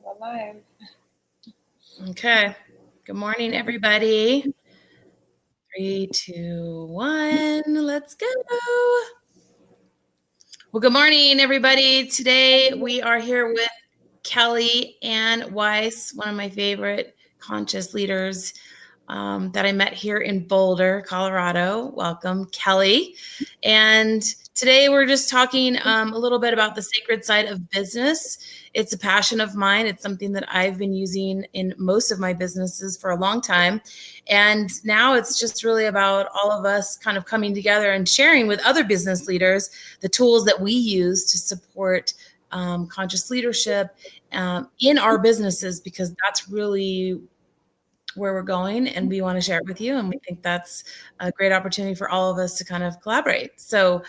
we're live. Okay. Good morning, everybody. 3, 2, 1. Let's go. Well, good morning, everybody. Today we are here with Kelly and Weiss, one of my favorite conscious leaders that I met here in Boulder, Colorado. Welcome, Kelly. And today we're just talking a little bit about the sacred side of business. It's a passion of mine. It's something that I've been using in most of my businesses for a long time. And now it's just really about all of us kind of coming together and sharing with other business leaders the tools that we use to support conscious leadership in our businesses, because that's really where we're going, and we want to share it with you. And we think that's a great opportunity for all of us to kind of collaborate. So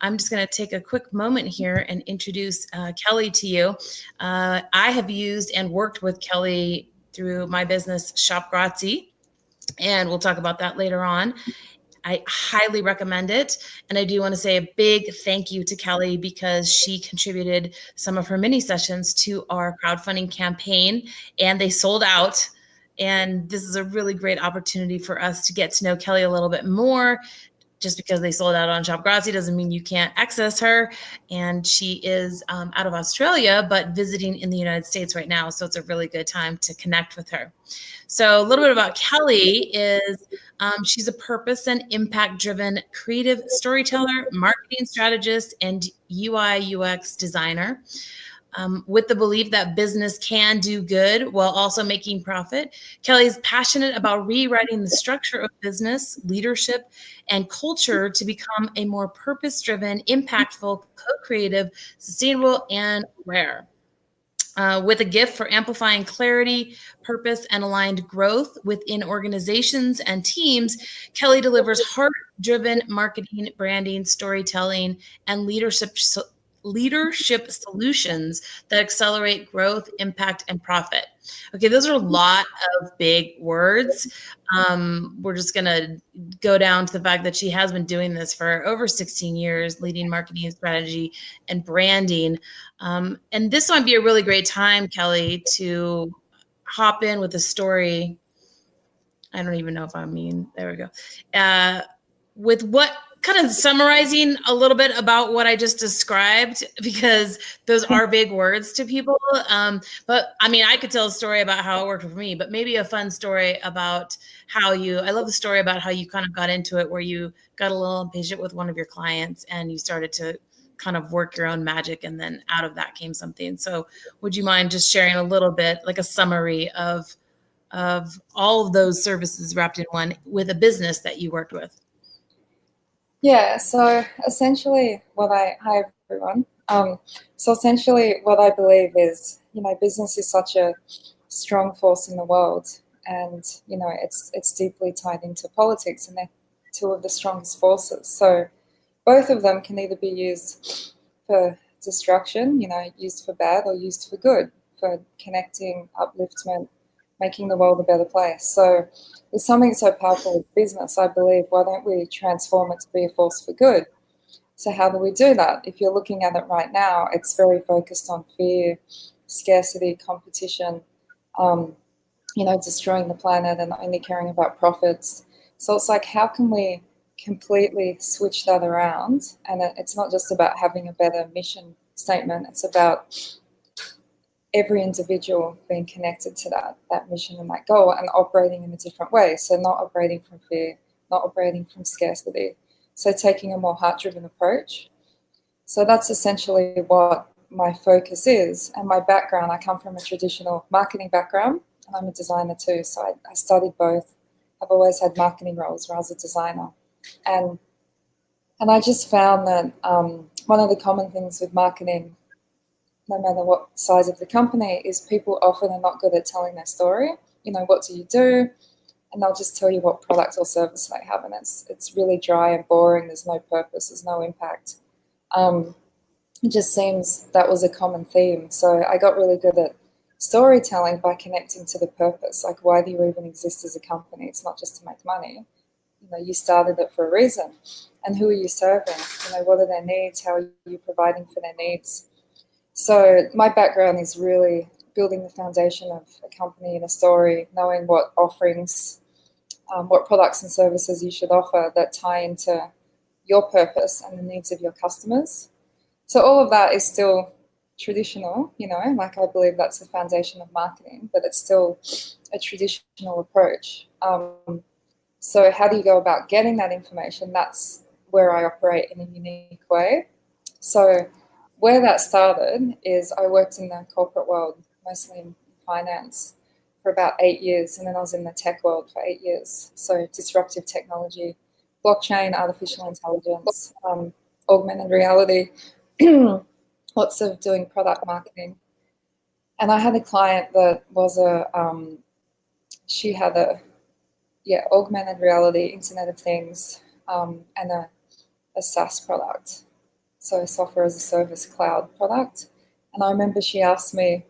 I'm just going to take a quick moment here and introduce Kelly to you. I have used and worked with Kelly through my business, Shop Grazie, and we'll talk about that later on. I highly recommend it. And I do want to say a big thank you to Kelly, because she contributed some of her mini sessions to our crowdfunding campaign, and they sold out. And this is a really great opportunity for us to get to know Kelly a little bit more. Just because they sold out on Shop Grazie doesn't mean you can't access her. And she is out of Australia, but visiting in the United States right now. So it's a really good time to connect with her. So a little bit about Kelly is she's a purpose and impact-driven creative storyteller, marketing strategist, and UI UX designer. With the belief that business can do good while also making profit. Kelly is passionate about rewriting the structure of business, leadership, and culture to become a more purpose-driven, impactful, co-creative, sustainable, and rare. With a gift for amplifying clarity, purpose, and aligned growth within organizations and teams, Kelly delivers heart-driven marketing, branding, storytelling, and leadership solutions that accelerate growth, impact, and profit. Okay, those are a lot of big words. We're just going to go down to the fact that she has been doing this for over 16 years, leading marketing strategy and branding. And this might be a really great time, Kelly, to hop in with a story. I don't even know if there we go. With what kind of summarizing a little bit about what I just described, because those are big words to people. But I mean, I could tell a story about how it worked for me, but maybe a fun story about I love the story about how you kind of got into it, where you got a little impatient with one of your clients and you started to kind of work your own magic, and then out of that came something. So would you mind just sharing a little bit, like a summary of all of those services wrapped in one with a business that you worked with? Yeah, so essentially hi everyone. So essentially what I believe is, business is such a strong force in the world, and, it's deeply tied into politics, and they're two of the strongest forces. So both of them can either be used for destruction, used for bad, or used for good, for connecting, upliftment, making the world a better place. So there's something so powerful with business. I believe, why don't we transform it to be a force for good? So how do we do that? If you're looking at it right now, it's very focused on fear, scarcity, competition, destroying the planet and only caring about profits. So it's like, how can we completely switch that around? And it's not just about having a better mission statement. It's about every individual being connected to that mission and that goal, and operating in a different way. So not operating from fear, not operating from scarcity. So taking a more heart-driven approach. So that's essentially what my focus is. And my background, I come from a traditional marketing background, and I'm a designer too. So I studied both. I've always had marketing roles where I was a designer. And I just found that one of the common things with marketing, no matter what size of the company, is people often are not good at telling their story. What do you do? And they'll just tell you what product or service they have, and it's really dry and boring. There's no purpose, there's no impact. It just seems that was a common theme. So I got really good at storytelling by connecting to the purpose. Like, why do you even exist as a company? It's not just to make money. You started it for a reason. And who are you serving? What are their needs? How are you providing for their needs? So my background is really building the foundation of a company and a story, knowing what offerings, what products and services you should offer that tie into your purpose and the needs of your customers. So all of that is still traditional, like I believe that's the foundation of marketing, but it's still a traditional approach. So how do you go about getting that information? That's where I operate in a unique way. So where that started is I worked in the corporate world, mostly in finance, for about 8 years, and then I was in the tech world for 8 years. So disruptive technology, blockchain, artificial intelligence, augmented reality, lots of doing product marketing. And I had a client that was she had augmented reality, Internet of Things, and a SaaS product, so software as a service cloud product. And I remember she asked me,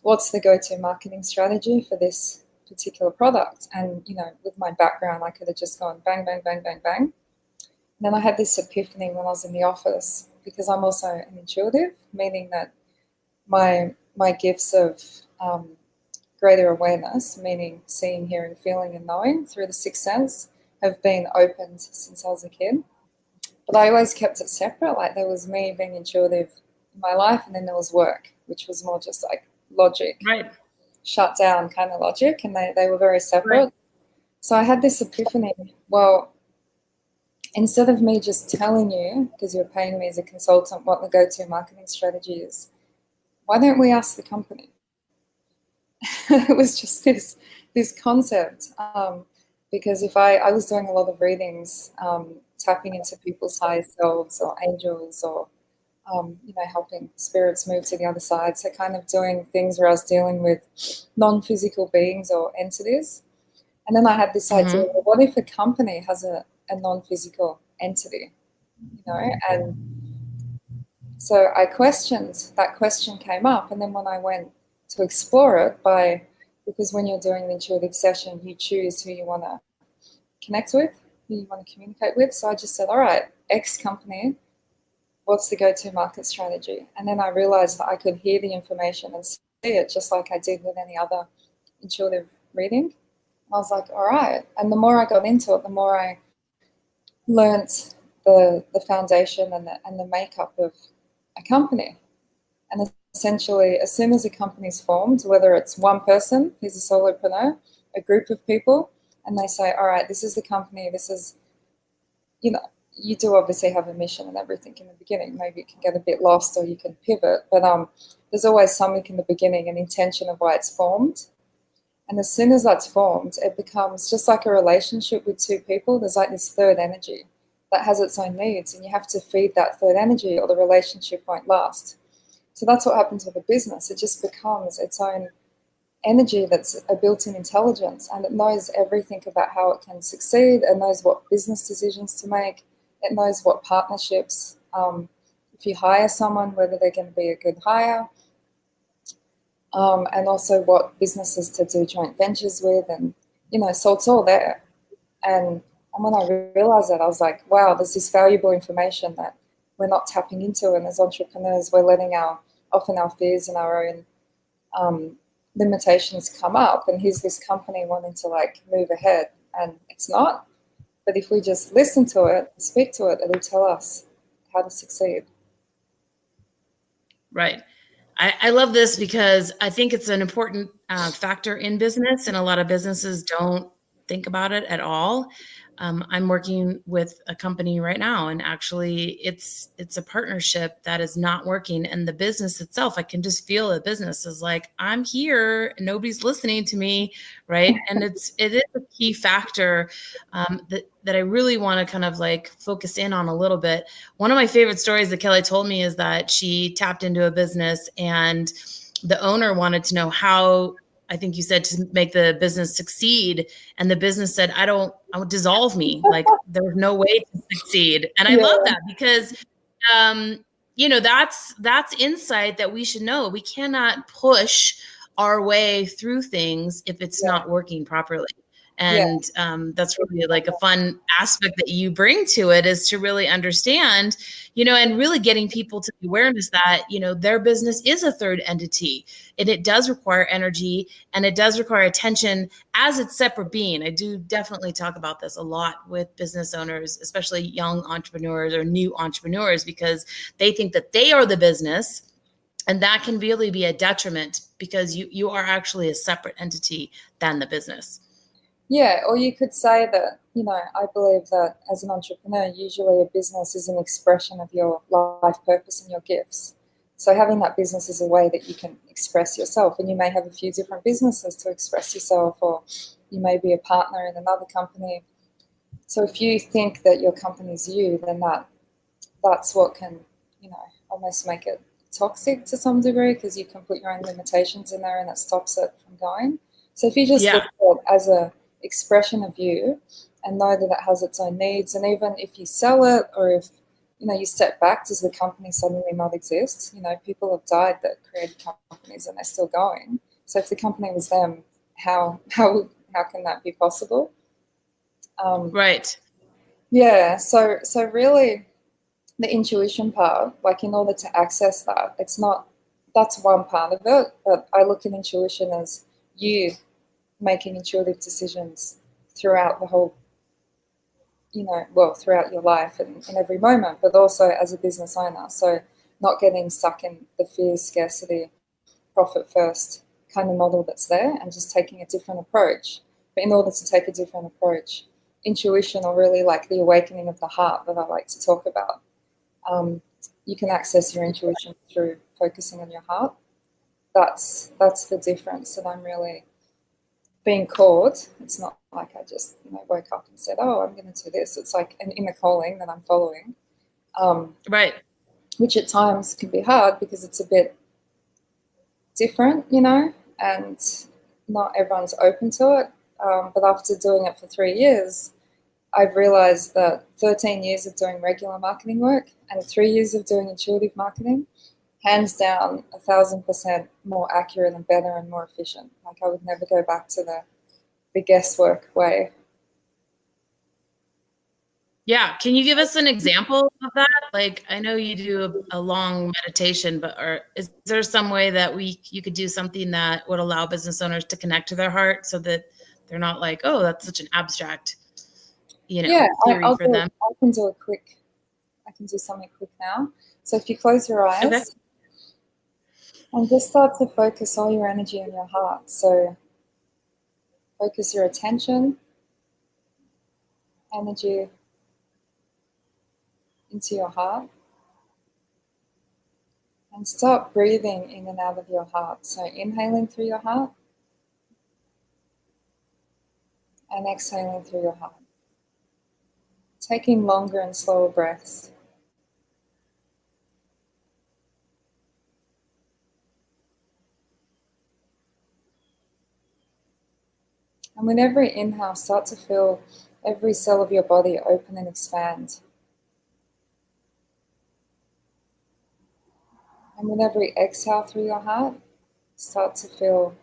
what's the go-to marketing strategy for this particular product? And, with my background, I could have just gone bang, bang, bang, bang, bang. And then I had this epiphany when I was in the office, because I'm also an intuitive, meaning that my gifts of greater awareness, meaning seeing, hearing, feeling, and knowing through the sixth sense, have been opened since I was a kid. But I always kept it separate. Like, there was me being intuitive in my life, and then there was work, which was more just like logic, right, shut down kind of logic, and they were very separate. Right. So I had this epiphany. Well, instead of me just telling you, because you're paying me as a consultant, what the go-to marketing strategy is, why don't we ask the company? It was just this concept, because if I was doing a lot of readings, tapping into people's higher selves or angels, or helping spirits move to the other side. So kind of doing things where I was dealing with non-physical beings or entities. And then I had this idea, well, what if a company has a non-physical entity, and so I questioned, that question came up. And then when I went to explore it, because when you're doing an intuitive session, you choose who you want to connect with, who you want to communicate with. So I just said, all right, X company, what's the go-to market strategy? And then I realized that I could hear the information and see it just like I did with any other intuitive reading. I was like, all right. And the more I got into it, the more I learnt the foundation and the makeup of a company. And essentially, as soon as a company is formed, whether it's one person who's a solopreneur, a group of people, and they say, all right, this is the company, this is, you do obviously have a mission and everything in the beginning. Maybe it can get a bit lost or you can pivot, but there's always something in the beginning, an intention of why it's formed. And as soon as that's formed, it becomes just like a relationship with two people. There's like this third energy that has its own needs, and you have to feed that third energy or the relationship won't last. So that's what happens with a business. It just becomes its own energy that's a built-in intelligence, and it knows everything about how it can succeed. It knows what business decisions to make. It knows what partnerships, if you hire someone, whether they're going to be a good hire, and also what businesses to do joint ventures with, and so it's all there. And when I realized that, I was like, wow, there's this valuable information that we're not tapping into, and as entrepreneurs, we're letting often our fears and our own limitations come up, and here's this company wanting to move ahead, and it's not. But if we just listen to it, speak to it, it'll tell us how to succeed. Right. I love this because I think it's an important factor in business, and a lot of businesses don't think about it at all. I'm working with a company right now, and actually it's a partnership that is not working. And the business itself, I can just feel the business is like, I'm here and nobody's listening to me, right? And it is a key factor that I really want to kind of focus in on a little bit. One of my favorite stories that Kelly told me is that she tapped into a business, and the owner wanted to know how, I think you said, to make the business succeed. And the business said, I would dissolve me. There was no way to succeed. And I love that because, that's insight that we should know. We cannot push our way through things if it's not working properly. And that's really like a fun aspect that you bring to it, is to really understand, and really getting people to the awareness that, their business is a third entity, and it does require energy, and it does require attention as its separate being. I do definitely talk about this a lot with business owners, especially young entrepreneurs or new entrepreneurs, because they think that they are the business. And that can really be a detriment, because you are actually a separate entity than the business. Yeah, or you could say that, I believe that as an entrepreneur, usually a business is an expression of your life purpose and your gifts. So having that business is a way that you can express yourself, and you may have a few different businesses to express yourself, or you may be a partner in another company. So if you think that your company's you, then that's what can, almost make it toxic to some degree, because you can put your own limitations in there and it stops it from going. So if you just look at it as a expression of you and know that it has its own needs, and even if you sell it, or if you step back, does the company suddenly not exist? People have died that created companies and they're still going. So if the company was them, how can that be possible? Right. Yeah. So really, the intuition part, like, in order to access that, that's one part of it, but I look at intuition as you making intuitive decisions throughout the whole, throughout your life and in every moment, but also as a business owner. So not getting stuck in the fear, scarcity, profit first kind of model that's there, and just taking a different approach. But in order to take a different approach, intuition, or really like the awakening of the heart that I like to talk about, you can access your intuition through focusing on your heart. That's the difference that I'm really being called. It's not like I just woke up and said, oh, I'm going to do this. It's like an inner calling that I'm following, right, which at times can be hard because it's a bit different, and not everyone's open to it. But after doing it for 3 years, I've realized that 13 years of doing regular marketing work and 3 years of doing intuitive marketing, hands down, 1,000% more accurate and better and more efficient. Like, I would never go back to the guesswork way. Yeah. Can you give us an example of that? Like, I know you do a long meditation, but is there some way that you could do something that would allow business owners to connect to their heart, so that they're not like, oh, that's such an abstract, theory for them? I can do something quick now. So if you close your eyes, Okay. and just start to focus all your energy in your heart. So focus your attention, energy into your heart, and start breathing in and out of your heart. So inhaling through your heart and exhaling through your heart. Taking longer and slower breaths. And with every inhale, start to feel every cell of your body open and expand. And with every exhale through your heart, start to feel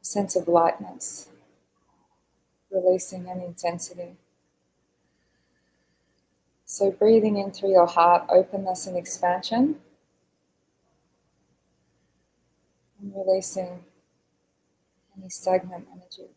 a sense of lightness, releasing any intensity. So breathing in through your heart, openness and expansion, and releasing any stagnant energy.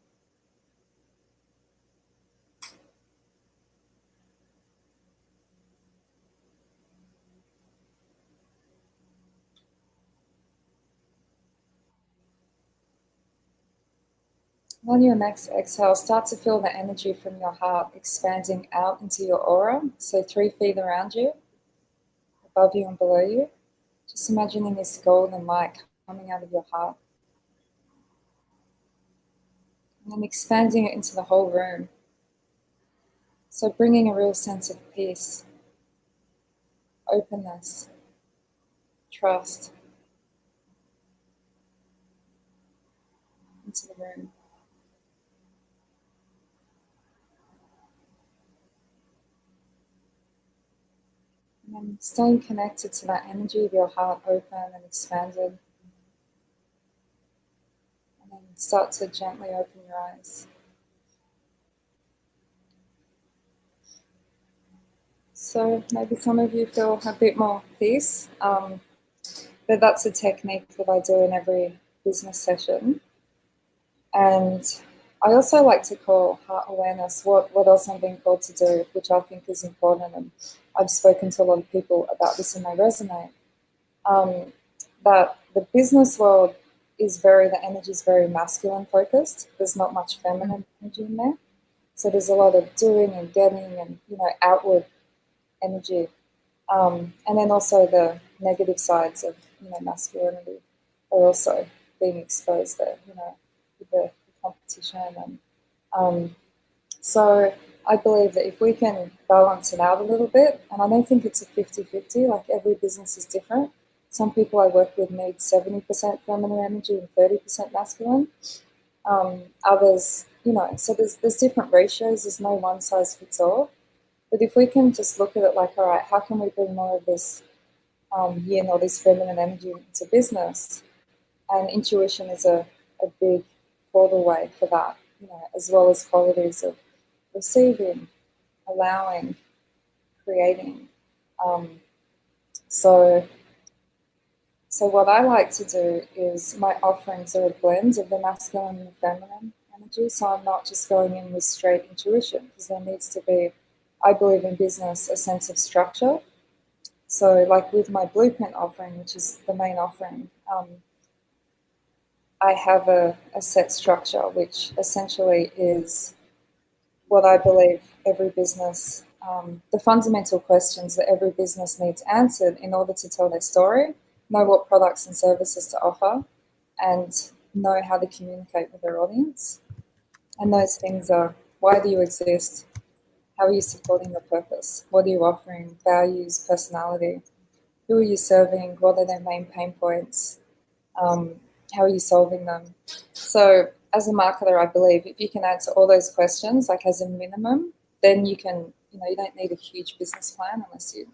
On your next exhale, start to feel the energy from your heart expanding out into your aura, so 3 feet around you, above you and below you. Just imagining this golden light coming out of your heart. And then expanding it into the whole room. So bringing a real sense of peace, openness, trust into the room. And then staying connected to that energy of your heart, open and expanded. And then start to gently open your eyes. So maybe some of you feel a bit more peace. But that's a technique that I do in every business session. And I also like to call heart awareness what else I'm being called to do, which I think is important. And I've spoken to a lot of people about this in my resume. That the business world the energy is very masculine focused. There's not much feminine energy in there. So there's a lot of doing and getting and, outward energy. And then also the negative sides of, masculinity are also being exposed there, with the competition. And so I believe that if we can balance it out a little bit, and I don't think it's a 50-50, like every business is different. Some people I work with need 70% feminine energy and 30% masculine. Others, so there's different ratios. There's no one size fits all. But if we can just look at it like, all right, how can we bring more of this yin or this feminine energy into business? And intuition is a big portal way for that, as well as qualities of receiving, allowing, creating. So what I like to do is my offerings are a blend of the masculine and the feminine energy. So I'm not just going in with straight intuition, because there needs to be, I believe in business, a sense of structure. So like with my blueprint offering, which is the main offering, I have a set structure, which essentially is what I believe every business, the fundamental questions that every business needs answered in order to tell their story, know what products and services to offer, and know how to communicate with their audience. And those things are, why do you exist? How are you supporting your purpose? What are you offering? Values, personality. Who are you serving? What are their main pain points? How are you solving them? So as a marketer, I believe if you can answer all those questions, like as a minimum, then you can, you don't need a huge business plan unless you're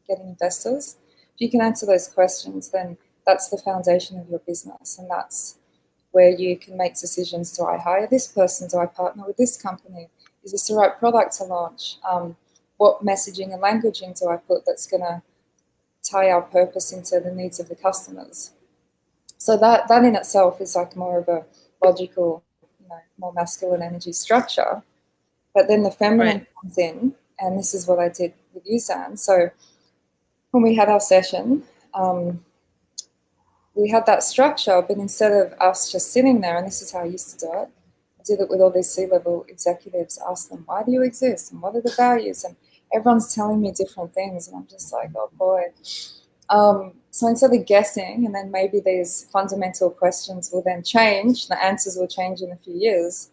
getting investors. If you can answer those questions, then that's the foundation of your business. And that's where you can make decisions. Do I hire this person? Do I partner with this company? Is this the right product to launch? What messaging and languaging do I put that's going to tie our purpose into the needs of the customers? So that in itself is like more of a logical, more masculine energy structure. But then the feminine comes in, and this is what I did with you, Zan. So when we had our session, we had that structure, but instead of us just sitting there, and this is how I used to do it, I did it with all these C-level executives, asked them, why do you exist? And what are the values? And everyone's telling me different things. And I'm just like, oh boy. So instead of guessing, and then maybe these fundamental questions will then change, the answers will change in a few years.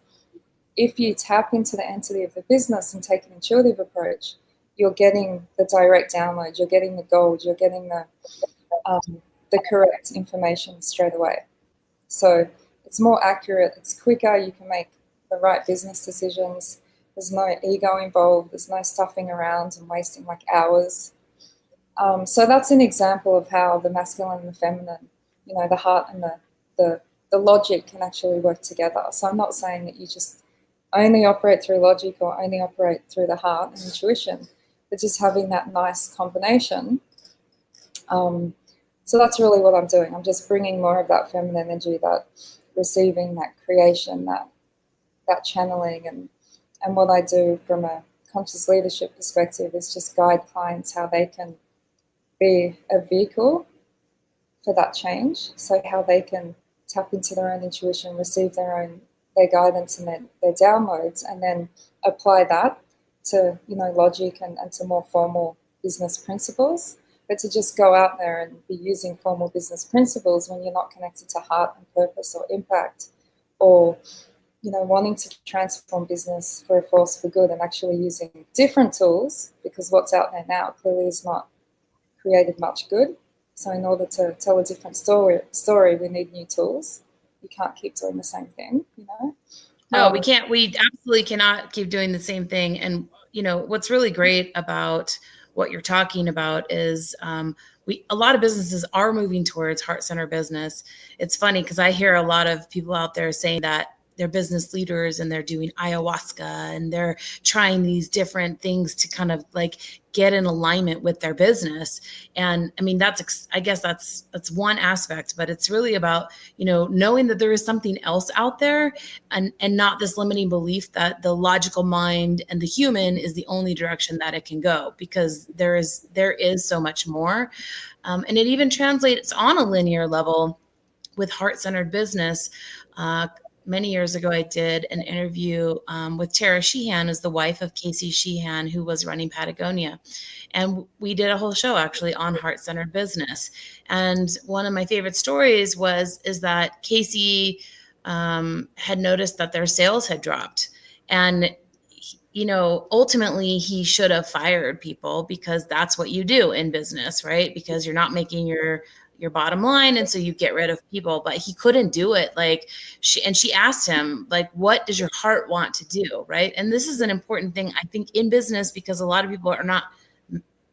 If you tap into the entity of the business and take an intuitive approach, you're getting the direct download, you're getting the gold, you're getting the correct information straight away. So it's more accurate, it's quicker, you can make the right business decisions. There's no ego involved, there's no stuffing around and wasting like hours. So that's an example of how the masculine and the feminine, the heart and the logic can actually work together. So I'm not saying that you just only operate through logic or only operate through the heart and intuition, but just having that nice combination. So that's really what I'm doing. I'm just bringing more of that feminine energy, that receiving, that creation, that channeling. And what I do from a conscious leadership perspective is just guide clients how they can be a vehicle for that change. So how they can tap into their own intuition, receive their guidance and their downloads, and then apply that to, logic and to more formal business principles. But to just go out there and be using formal business principles when you're not connected to heart and purpose or impact, or, wanting to transform business for a force for good and actually using different tools, because what's out there now clearly is not created much good. So in order to tell a different story, we need new tools. You can't keep doing the same thing, No, we can't. We absolutely cannot keep doing the same thing. And, what's really great about what you're talking about is a lot of businesses are moving towards heart-centered business. It's funny because I hear a lot of people out there saying that they're business leaders and they're doing ayahuasca and they're trying these different things to kind of like get in alignment with their business. And I mean, I guess that's one aspect, but it's really about, knowing that there is something else out there, and not this limiting belief that the logical mind and the human is the only direction that it can go, because there is so much more. And it even translates on a linear level with heart-centered business. Many years ago, I did an interview with Tara Sheehan, is the wife of Casey Sheehan, who was running Patagonia. And we did a whole show actually on heart-centered business. And one of my favorite stories is that Casey had noticed that their sales had dropped. And ultimately he should have fired people, because that's what you do in business, right? Because you're not making your bottom line. And so you get rid of people, but he couldn't do it. Like she asked him, like, what does your heart want to do? Right. And this is an important thing, I think, in business, because a lot of people are not,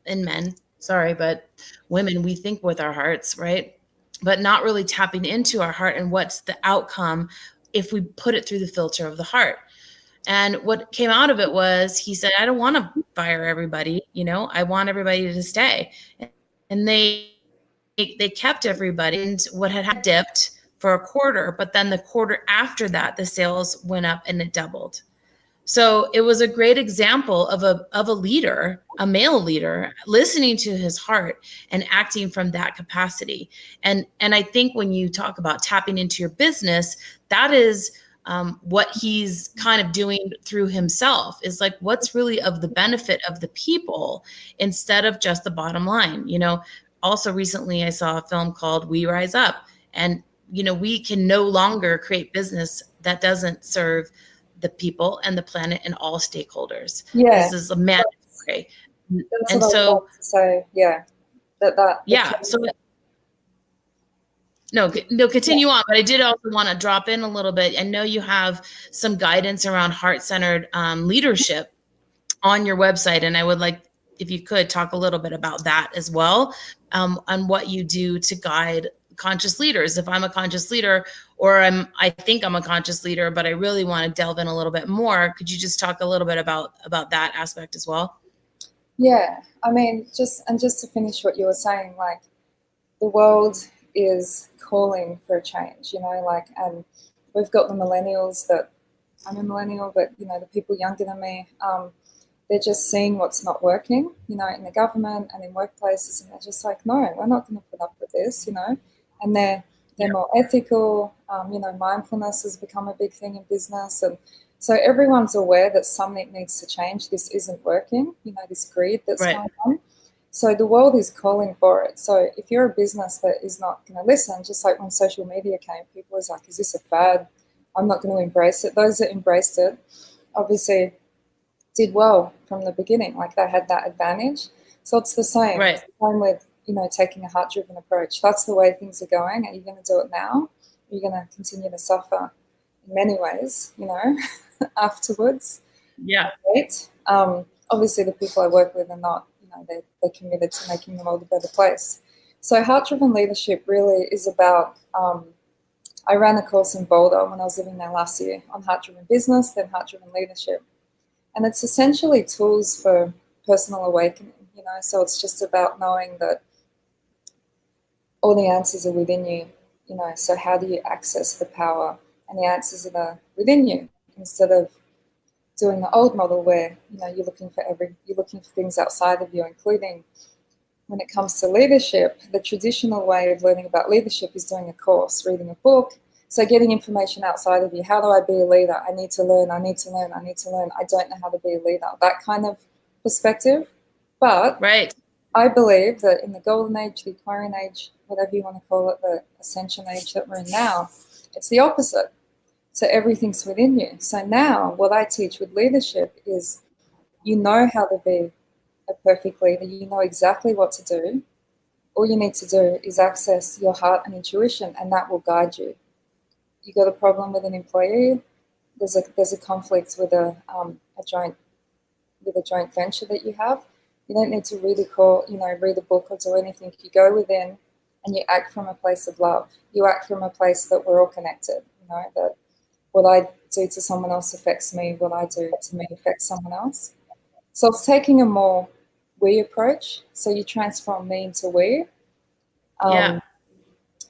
and men, sorry, but women, we think with our hearts, right? But not really tapping into our heart and what's the outcome if we put it through the filter of the heart. And what came out of it was, he said, I don't want to fire everybody. I want everybody to stay. And they kept everybody. And what had dipped for a quarter, but then the quarter after that, the sales went up and it doubled. So it was a great example of a leader, a male leader, listening to his heart and acting from that capacity. And I think when you talk about tapping into your business, that is what he's kind of doing through himself, is like, what's really of the benefit of the people instead of just the bottom line. Also recently I saw a film called We Rise Up, and we can no longer create business that doesn't serve the people and the planet and all stakeholders. Yeah, this is a mandatory. that's And what I so, was about to say. Yeah, yeah. So no, continue on. But I did also want to drop in a little bit. I know you have some guidance around heart-centered leadership on your website, and I would like, if you could, talk a little bit about that as well, on what you do to guide conscious leaders. If I'm a conscious leader, or I think I'm a conscious leader, but I really want to delve in a little bit more, could you just talk a little bit about that aspect as well? Yeah, I mean, just to finish what you were saying, like, the world is calling for a change, and we've got the millennials that, I'm a millennial, but, the people younger than me, they're just seeing what's not working, in the government and in workplaces, and they're just like, no, we're not going to put up with this, and they're more ethical. Mindfulness has become a big thing in business, and so everyone's aware that something needs to change. This isn't working, this greed that's going on. So the world is calling for it. So if you're a business that is not going to listen, just like when social media came, people was like, is this a fad? I'm not going to embrace it. Those that embraced it obviously did well from the beginning. Like, they had that advantage. So it's the same. Right. It's the same with, taking a heart-driven approach. That's the way things are going. Are you going to do it now? Are you going to continue to suffer in many ways, afterwards? Yeah. Right? Obviously, the people I work with are not, they're committed to making the world a better place. So heart-driven leadership really is about, I ran a course in Boulder when I was living there last year on heart-driven business, then heart-driven leadership. And it's essentially tools for personal awakening, so it's just about knowing that all the answers are within you, so how do you access the power? And the answers are within you, instead of doing the old model where, you're looking for things outside of you, including when it comes to leadership. The traditional way of learning about leadership is doing a course, reading a book. So getting information outside of you. How do I be a leader? I need to learn. I don't know how to be a leader. That kind of perspective. But right. I believe that in the golden age, the Aquarian age, whatever you want to call it, the ascension age that we're in now, it's the opposite. So everything's within you. So now what I teach with leadership is, how to be a perfect leader. You know exactly what to do. All you need to do is access your heart and intuition, and that will guide you. You got a problem with an employee, there's a conflict with a joint venture that you have. You don't need to read a book or do anything. You go within and you act from a place of love. You act from a place that we're all connected, that what I do to someone else affects me, what I do to me affects someone else. So it's taking a more we approach. So you transform me into we. Yeah.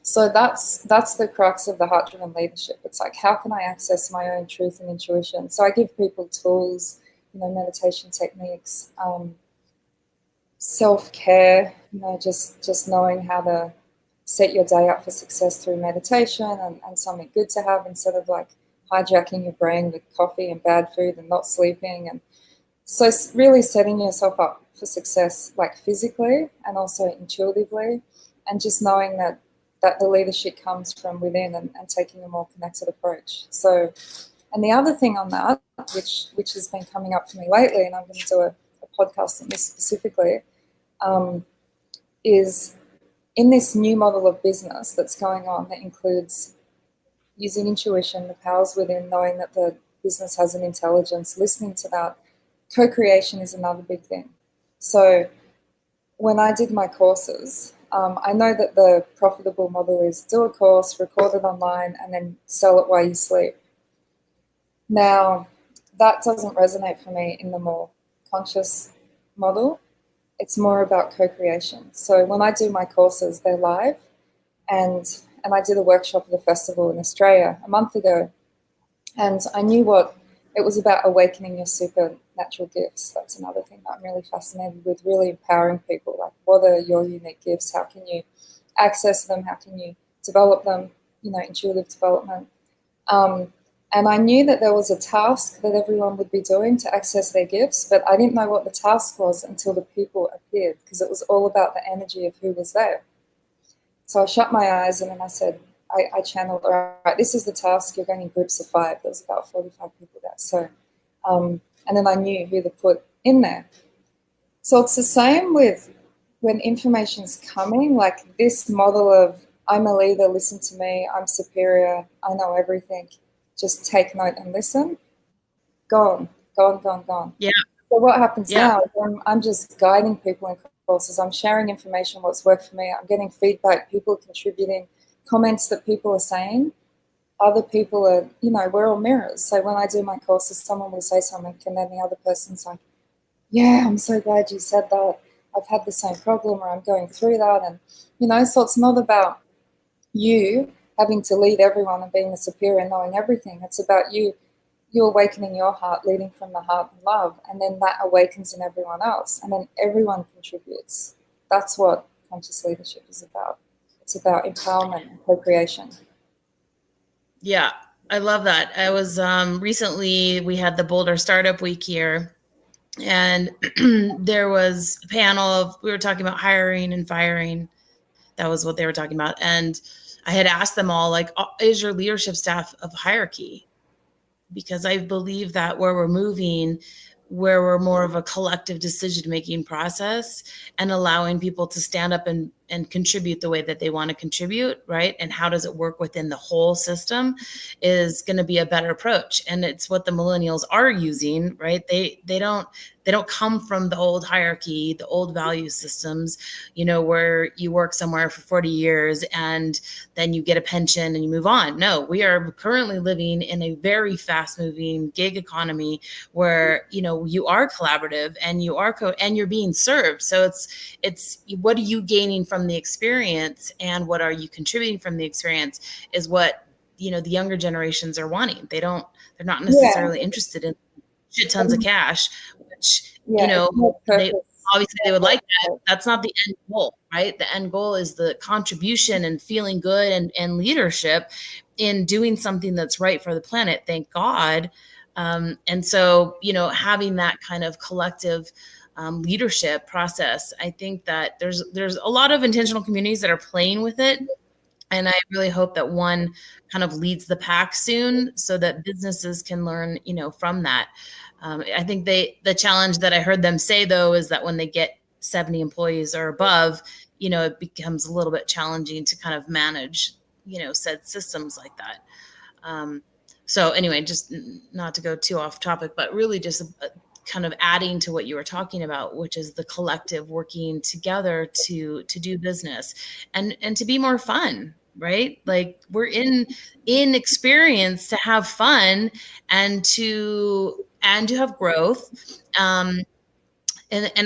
So that's the crux of the heart-driven leadership. It's like, how can I access my own truth and intuition? So I give people tools, meditation techniques, self-care, just knowing how to set your day up for success through meditation and something good to have instead of like hijacking your brain with coffee and bad food and not sleeping. And so really setting yourself up for success, like physically and also intuitively, and just knowing that the leadership comes from within and taking a more connected approach. So, and the other thing on that, which has been coming up for me lately, and I'm going to do a podcast on this specifically, is in this new model of business that's going on that includes using intuition, the powers within, knowing that the business has an intelligence, listening to that. Co-creation is another big thing. So when I did my courses, I know that the profitable model is do a course, record it online, and then sell it while you sleep. Now, that doesn't resonate for me in the more conscious model. It's more about co-creation. So when I do my courses, they're live, and I did a workshop at a festival in Australia a month ago, and I knew what it was about: awakening your supernatural gifts. That's another thing that I'm really fascinated with, really empowering people. Like, what are your unique gifts? How can you access them? How can you develop them? Intuitive development. And I knew that there was a task that everyone would be doing to access their gifts, but I didn't know what the task was until the people appeared, because it was all about the energy of who was there. So I shut my eyes and then I said, I channeled, all right, this is the task. You're going in groups of 5. There was about 45 people there. So, and then I knew who to put in there. So it's the same with when information's coming, like this model of I'm a leader, listen to me, I'm superior, I know everything, just take note and listen. Gone. Yeah. So what happens Yeah. now? I'm just guiding people in courses. I'm sharing information, what's worked for me. I'm getting feedback, people contributing, comments that people are saying. Other people are, we're all mirrors. So when I do my courses, someone will say something and then the other person's like, yeah, I'm so glad you said that. I've had the same problem, or I'm going through that. And, so it's not about you having to lead everyone and being the superior and knowing everything. It's about you awakening your heart, leading from the heart and love, and then that awakens in everyone else, and then everyone contributes. That's what conscious leadership is about. It's about empowerment and co-creation. Yeah, I love that. I was recently, we had the Boulder Startup Week here, and there was a panel of, we were talking about hiring and firing. That was what they were talking about. And I had asked them all, like, is your leadership staff of hierarchy? Because I believe that where we're moving, where we're more of a collective decision-making process and allowing people to stand up and contribute the way that they want to contribute, right? And how does it work within the whole system is going to be a better approach. And it's what the millennials are using, right? They don't come from the old hierarchy, the old value systems, where you work somewhere for 40 years and then you get a pension and you move on. No, we are currently living in a very fast moving gig economy where, you are collaborative and you are and you're being served. So it's what are you gaining from the experience and what are you contributing from the experience is what, the younger generations are wanting. They're not necessarily interested in shit tons of cash, which, they obviously they would like that. That's not the end goal, right? The end goal is the contribution and feeling good and leadership in doing something that's right for the planet. Thank God. And so, having that kind of collective leadership process, I think that there's a lot of intentional communities that are playing with it. And I really hope that one kind of leads the pack soon so that businesses can learn, from that. I think the challenge that I heard them say, though, is that when they get 70 employees or above, it becomes a little bit challenging to kind of manage, said systems like that. So anyway, just not to go too off topic, but really just kind of adding to what you were talking about, which is the collective working together to do business and to be more fun, right? Like we're in experience to have fun and to have growth. And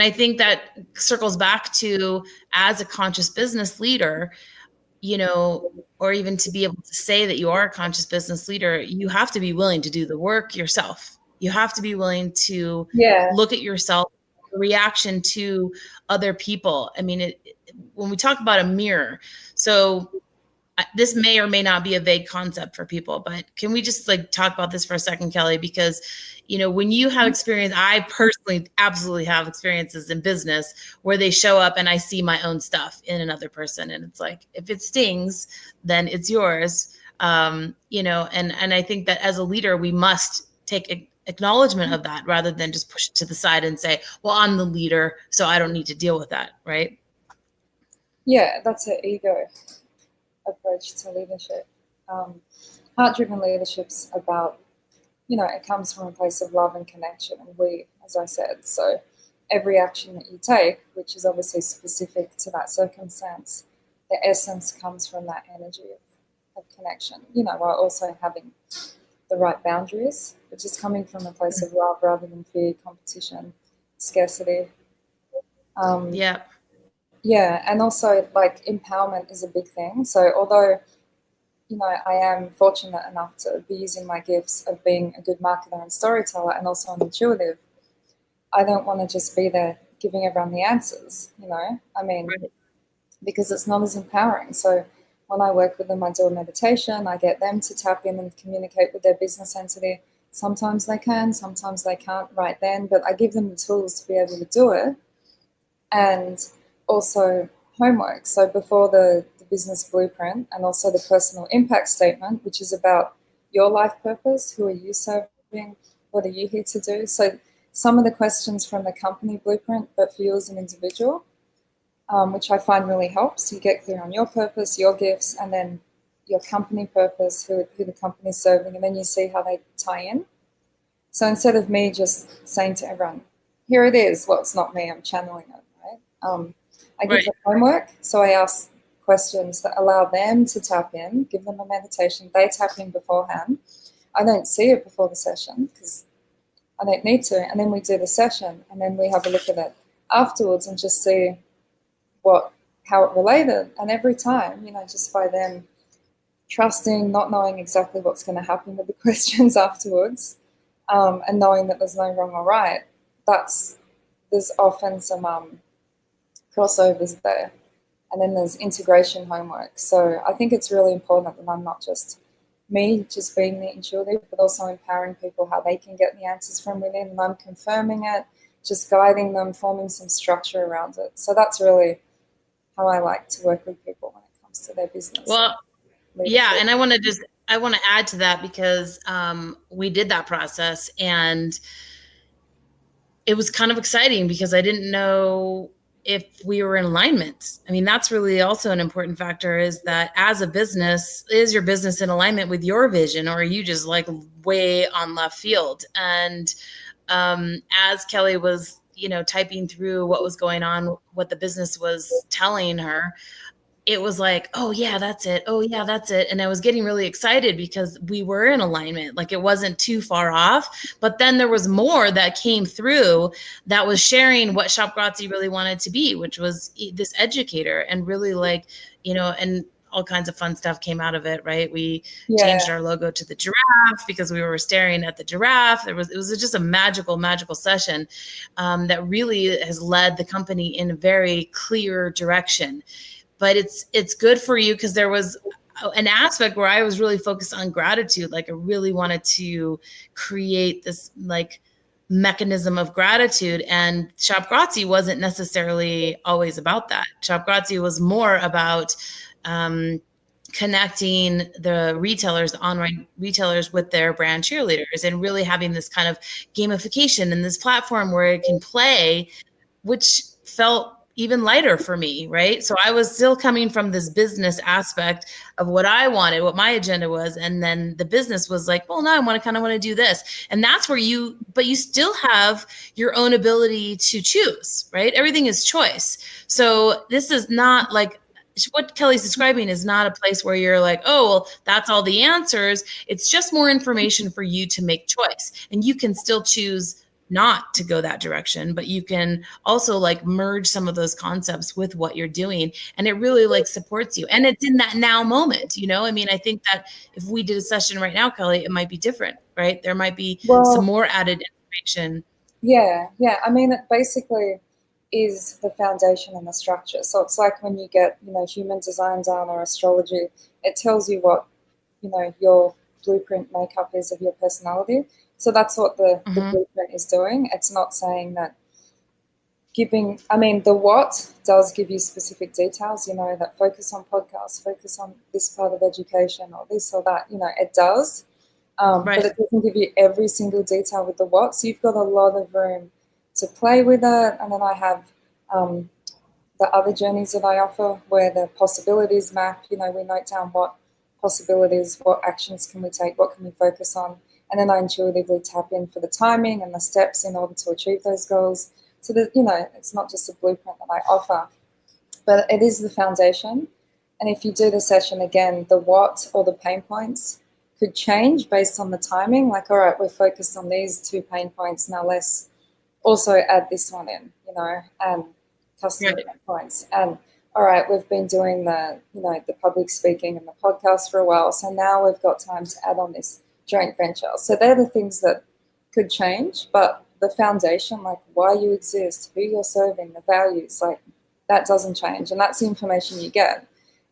I think that circles back to, as a conscious business leader, or even to be able to say that you are a conscious business leader, you have to be willing to do the work yourself. You have to be willing to look at yourself, reaction to other people. I mean, when we talk about a mirror, so this may or may not be a vague concept for people, but can we just like talk about this for a second, Kelly? Because, when you have experience, I personally absolutely have experiences in business where they show up and I see my own stuff in another person. And it's like, if it stings, then it's yours. And I think that as a leader, we must take acknowledgement of that rather than just push it to the side and say, well, I'm the leader, so I don't need to deal with that. Right. Yeah, that's an ego approach to leadership. Heart-driven leadership's about, it comes from a place of love and connection, and we, as I said, so every action that you take, which is obviously specific to that circumstance, the essence comes from that energy of connection, while also having the right boundaries, which is coming from a place of love rather than fear, competition, scarcity. Yeah, and also like empowerment is a big thing. So although, I am fortunate enough to be using my gifts of being a good marketer and storyteller and also an intuitive, I don't want to just be there giving everyone the answers, I mean, because it's not as empowering. So when I work with them, I do a meditation, I get them to tap in and communicate with their business entity. Sometimes they can, sometimes they can't right then, but I give them the tools to be able to do it. And also homework. So before the business blueprint and also the personal impact statement, which is about your life purpose, who are you serving, what are you here to do? So some of the questions from the company blueprint, but for you as an individual, which I find really helps. You get clear on your purpose, your gifts, and then your company purpose, who the company is serving, and then you see how they tie in. So instead of me just saying to everyone, here it is, well, it's not me, I'm channeling it, right? I give them homework, so I ask questions that allow them to tap in, give them a meditation, they tap in beforehand. I don't see it before the session because I don't need to, and then we do the session, and then we have a look at it afterwards and just see how it related. And every time, just by them trusting, not knowing exactly what's going to happen with the questions afterwards, and knowing that there's no wrong or right, there's often some crossovers there. And then there's integration homework. So I think it's really important that I'm not just me, just being the intuitive, but also empowering people how they can get the answers from within, and I'm confirming it, just guiding them, forming some structure around it. So that's really how I like to work with people when it comes to their business. Well, yeah, and I want to add to that because we did that process, and it was kind of exciting because I didn't know if we were in alignment. I mean, that's really also an important factor, is that as a business, is your business in alignment with your vision, or are you just like way on left field? And as Kelly was, typing through what was going on, what the business was telling her, it was like, oh yeah, that's it. Oh yeah, that's it. And I was getting really excited because we were in alignment. Like it wasn't too far off, but then there was more that came through that was sharing what Shop Grazie really wanted to be, which was this educator, and really like, and all kinds of fun stuff came out of it, right? We changed our logo to the giraffe because we were staring at the giraffe. It was just a magical session that really has led the company in a very clear direction. But it's good for you because there was an aspect where I was really focused on gratitude. Like I really wanted to create this like mechanism of gratitude, and Shop Grazie wasn't necessarily always about that. Shop Grazie was more about connecting the retailers, the online retailers, with their brand cheerleaders, and really having this kind of gamification and this platform where it can play, which felt even lighter for me, right? So I was still coming from this business aspect of what I wanted, what my agenda was. And then the business was like, well, no, I kind of want to do this. And that's where but you still have your own ability to choose, right? Everything is choice. So this is not like what Kelly's describing is not a place where you're like, oh, well, that's all the answers. It's just more information for you to make choice. And you can still choose not to go that direction, but you can also like merge some of those concepts with what you're doing. And it really like supports you. And it's in that now moment, you know? I mean, I think that if we did a session right now, Kelly, it might be different, right? There might be some more added information. Yeah. I mean, it basically is the foundation and the structure. So it's like when you get, human design done or astrology, it tells you what, your blueprint makeup is of your personality. So that's what the blueprint is doing. It's not saying that the what does give you specific details, that focus on podcasts, focus on this part of education or this or that, it does. But it doesn't give you every single detail with the what. So you've got a lot of room to play with it. And then I have the other journeys that I offer where the possibilities map, we note down what possibilities, what actions can we take, what can we focus on. And then I intuitively tap in for the timing and the steps in order to achieve those goals. So that, it's not just a blueprint that I offer, but it is the foundation. And if you do the session again, the what or the pain points could change based on the timing. Like, all right, we're focused on these 2 pain points. Now let's also add this one in, and customer pain points. And all right, we've been doing the public speaking and the podcast for a while. So now we've got time to add on this joint venture. So they're the things that could change, but the foundation, like why you exist, who you're serving, the values, like that doesn't change. And that's the information you get.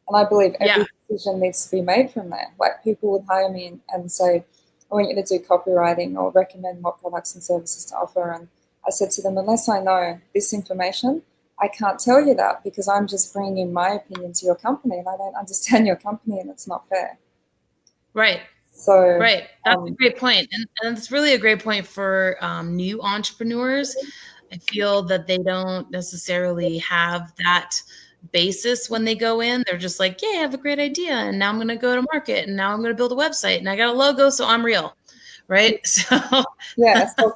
And I believe every decision needs to be made from there. Like people would hire me and say, I want you to do copywriting or recommend what products and services to offer. And I said to them, unless I know this information, I can't tell you that because I'm just bringing in my opinion to your company and I don't understand your company and it's not fair. Right. So, that's a great point. And it's really a great point for new entrepreneurs. I feel that they don't necessarily have that basis when they go in. They're just like, yeah, I have a great idea. And now I'm going to go to market and now I'm going to build a website and I got a logo. So I'm real. Right. So yeah, so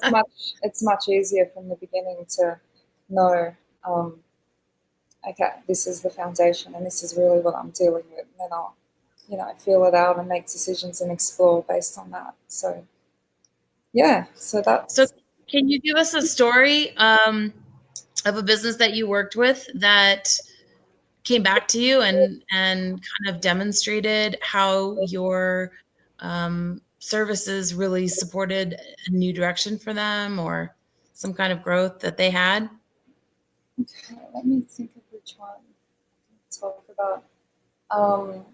it's much easier from the beginning to know, okay, this is the foundation and this is really what I'm dealing with. And then I'll, feel it out and make decisions and explore based on that. So, yeah, so that's. So can you give us a story of a business that you worked with that came back to you and kind of demonstrated how your services really supported a new direction for them or some kind of growth that they had? Okay, let me think of which one to talk about.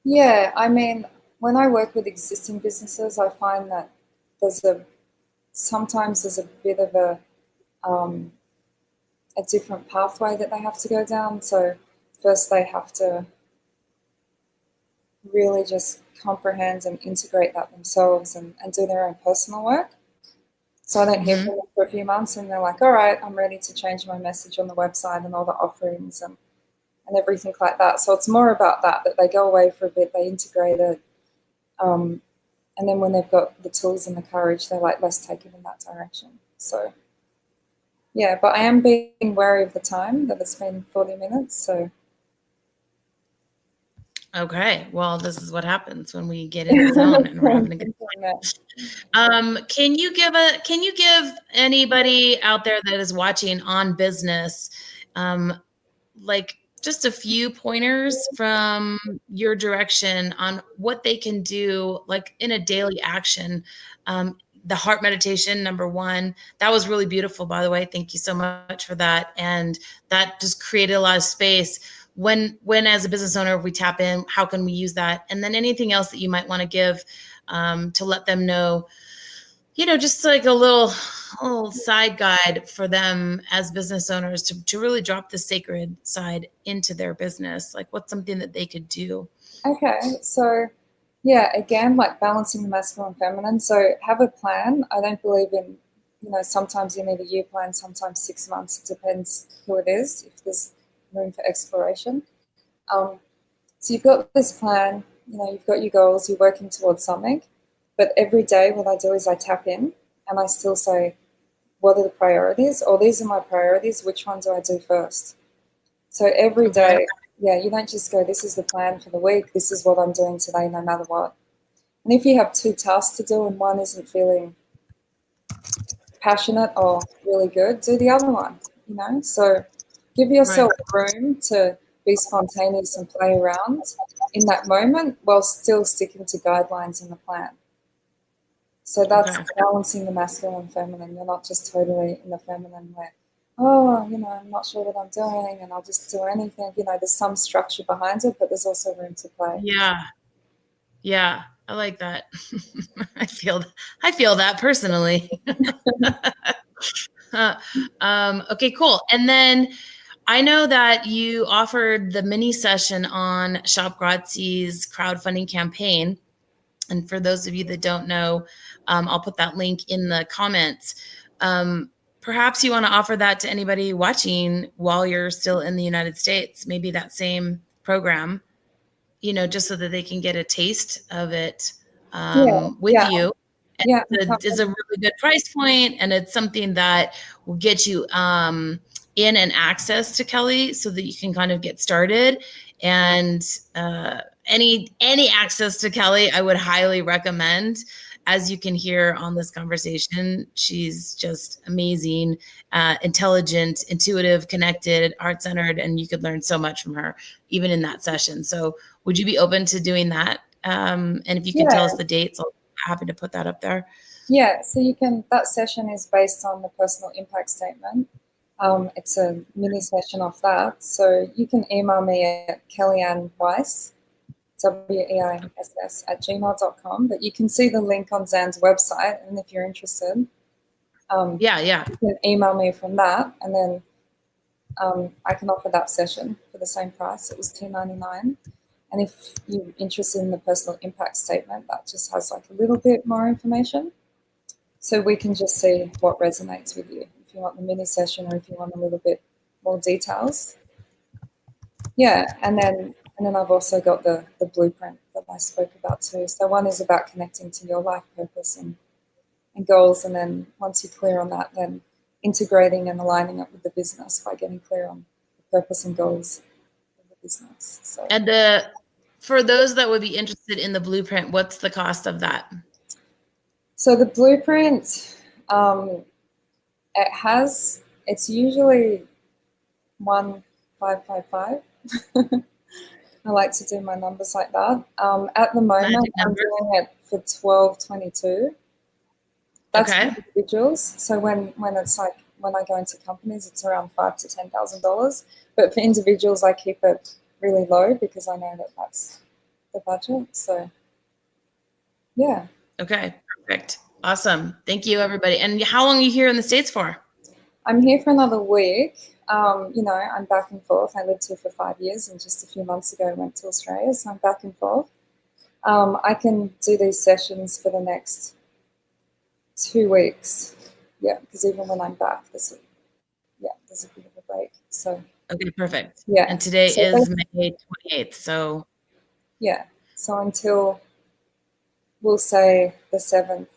Yeah, I mean, when I work with existing businesses, I find that sometimes there's a bit of a different pathway that they have to go down. So first they have to really just comprehend and integrate that themselves and do their own personal work. So I don't hear from them for a few months and they're like, all right, I'm ready to change my message on the website and all the offerings and everything like that. So it's more about that they go away for a bit, they integrate it. And then when they've got the tools and the courage, they're like, let's take it in that direction. So, yeah, but I am being wary of the time that it's been 40 minutes. So. Okay, well, this is what happens when we get in the zone and we're having a good time. Can you give anybody out there that is watching on business, like just a few pointers from your direction on what they can do, like in a daily action? The heart meditation, number one, that was really beautiful, by the way. Thank you so much for that. And that just created a lot of space. When as a business owner, if we tap in, how can we use that? And then anything else that you might want to give to let them know, just like a little side guide for them as business owners to really drop the sacred side into their business. Like what's something that they could do? Okay. So yeah, again, like balancing the masculine and feminine. So have a plan. I don't believe in, sometimes you need a year plan, sometimes 6 months. It depends who it is, if there's room for exploration. So you've got this plan, you've got your goals, you're working towards something. But every day what I do is I tap in and I still say, what are the priorities? Or these are my priorities. Which one do I do first? So every day, you don't just go, this is the plan for the week, this is what I'm doing today, no matter what. And if you have 2 tasks to do and one isn't feeling passionate or really good, do the other one, So give yourself room to be spontaneous and play around in that moment while still sticking to guidelines in the plan. So that's balancing the masculine and feminine. You're not just totally in the feminine where, I'm not sure what I'm doing and I'll just do anything. There's some structure behind it, but there's also room to play. Yeah, I like that. I feel that personally. Okay, cool. And then I know that you offered the mini session on Shop Grazie's crowdfunding campaign. And for those of you that don't know, I'll put that link in the comments. Perhaps you want to offer that to anybody watching while you're still in the United States, maybe that same program, just so that they can get a taste of it with you. And it's a really good price point, and it's something that will get you in and access to Kelly so that you can kind of get started. And any access to Kelly, I would highly recommend. As you can hear on this conversation, she's just amazing, intelligent, intuitive, connected, heart-centered, and you could learn so much from her, even in that session. So would you be open to doing that? And if you can tell us the dates, I'll be happy to put that up there. Yeah, so that session is based on the personal impact statement. It's a mini session of that. So you can email me at Weiss, WEISS @gmail.com, but you can see the link on Zan's website, and if you're interested, you can email me from that, and then I can offer that session for the same price. It was $2.99. And if you're interested in the personal impact statement, that just has like a little bit more information. So we can just see what resonates with you. If you want the mini session or if you want a little bit more details. Yeah, and then I've also got the blueprint that I spoke about too. So one is about connecting to your life purpose and goals. And then once you're clear on that, then integrating and aligning it with the business by getting clear on the purpose and goals of the business. So. And for those that would be interested in the blueprint, what's the cost of that? So the blueprint, it's usually $1,555. I like to do my numbers like that. At the moment, I'm doing it for $1,222. That's for individuals. So when it's like when I go into companies, it's around $5,000 to $10,000. But for individuals, I keep it really low because I know that that's the budget. So, yeah. Okay, perfect. Awesome. Thank you, everybody. And how long are you here in the States for? I'm here for another week. I'm back and forth. I lived here for 5 years, and just a few months ago I went to Australia, so I'm back and forth. I can do these sessions for the next 2 weeks. Yeah, because even when I'm back, there's a bit of a break. So. Okay, perfect. Yeah. And today is May 28th, so. Yeah, so until, we'll say the 7th.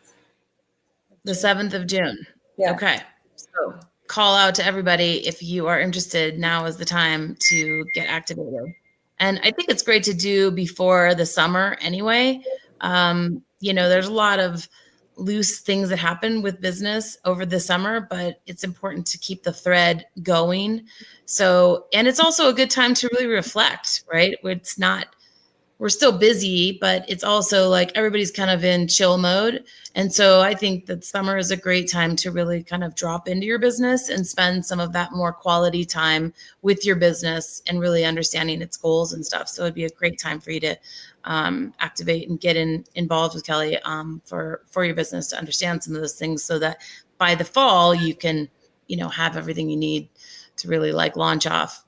The 7th of June. Yeah. Okay. So call out to everybody if you are interested. Now is the time to get activated. And I think it's great to do before the summer anyway. There's a lot of loose things that happen with business over the summer, but it's important to keep the thread going. So, and it's also a good time to really reflect, right? We're still busy, but it's also like everybody's kind of in chill mode. And so I think that summer is a great time to really kind of drop into your business and spend some of that more quality time with your business and really understanding its goals and stuff. So it'd be a great time for you to activate and get involved with Kelly for your business to understand some of those things so that by the fall you can, have everything you need to really like launch off.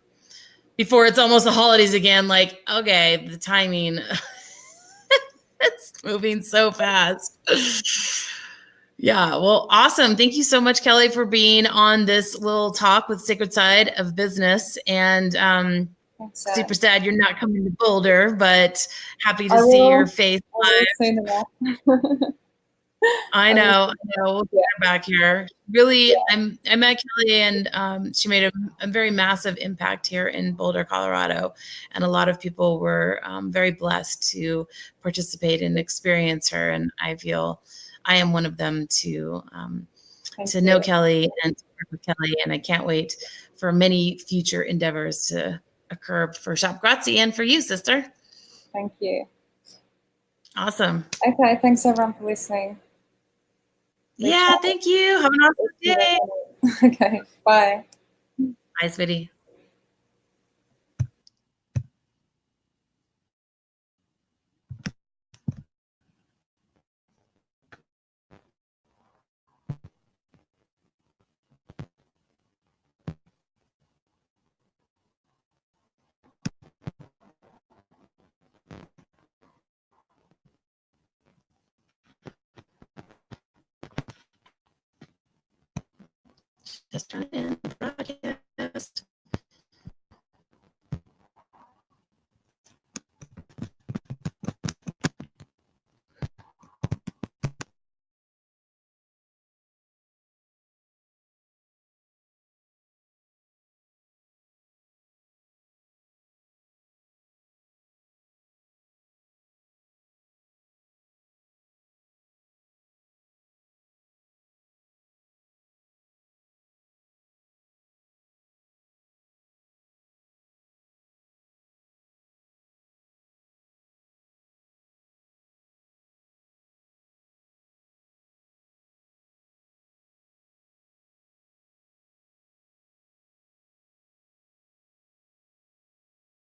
Before it's almost the holidays again, like, okay, the timing, it's moving so fast. Yeah, well, awesome. Thank you so much, Kelly, for being on this little talk with Sacred Side of Business. And super sad you're not coming to Boulder, but happy to see your face live. I know. We'll get Yeah. her back here. Really, Yeah. I met Kelly, and she made a very massive impact here in Boulder, Colorado, and a lot of people were very blessed to participate and experience her. And I feel I am one of them to know Kelly and to work with Kelly, and I can't wait for many future endeavors to occur for Shop Grazie and for you, sister. Thank you. Awesome. Okay, thanks everyone for listening. Yeah, thank you. Have an awesome day. Okay, bye. Bye, sweetie. Just trying to end the broadcast.